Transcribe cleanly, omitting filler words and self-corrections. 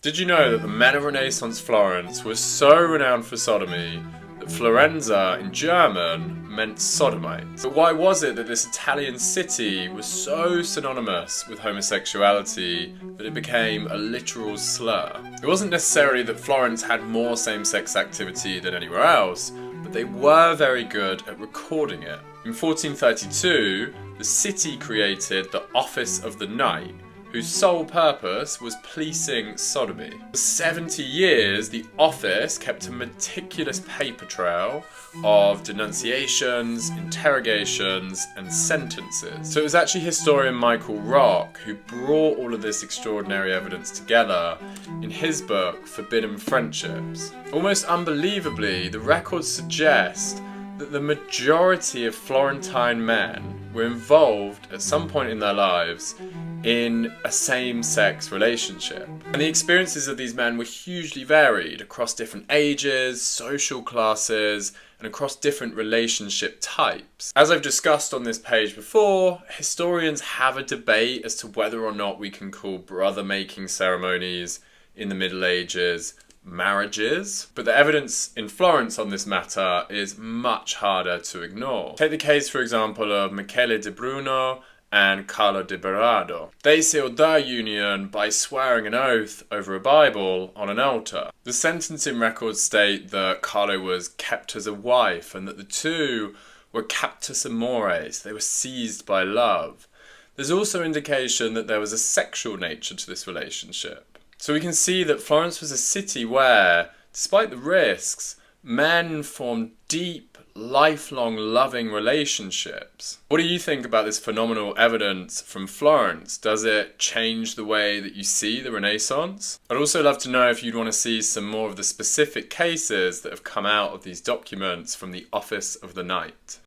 Did you know that the men of Renaissance Florence were so renowned for sodomy that Florenza in German meant sodomite? But why was it that this Italian city was so synonymous with homosexuality that it became a literal slur? It wasn't necessarily that Florence had more same-sex activity than anywhere else, but they were very good at recording it. In 1432, the city created the Office of the Knight, whose sole purpose was policing sodomy. For 70 years, the office kept a meticulous paper trail of denunciations, interrogations, and sentences. So it was actually historian Michael Rock who brought all of this extraordinary evidence together in his book, Forbidden Friendships. Almost unbelievably, the records suggest that the majority of Florentine men were involved at some point in their lives in a same-sex relationship. And the experiences of these men were hugely varied across different ages, social classes, and across different relationship types. As I've discussed on this page before, historians have a debate as to whether or not we can call brother-making ceremonies in the Middle Ages marriages, but the evidence in Florence on this matter is much harder to ignore. Take the case, for example, of Michele di Bruno and Carlo di Berardo. They sealed their union by swearing an oath over a Bible on an altar. The sentencing records state that Carlo was kept as a wife and that the two were captus amores, they were seized by love. There's also indication that there was a sexual nature to this relationship. So we can see that Florence was a city where, despite the risks, men formed deep, lifelong, loving relationships. What do you think about this phenomenal evidence from Florence? Does it change the way that you see the Renaissance? I'd also love to know if you'd want to see some more of the specific cases that have come out of these documents from the Office of the Knight.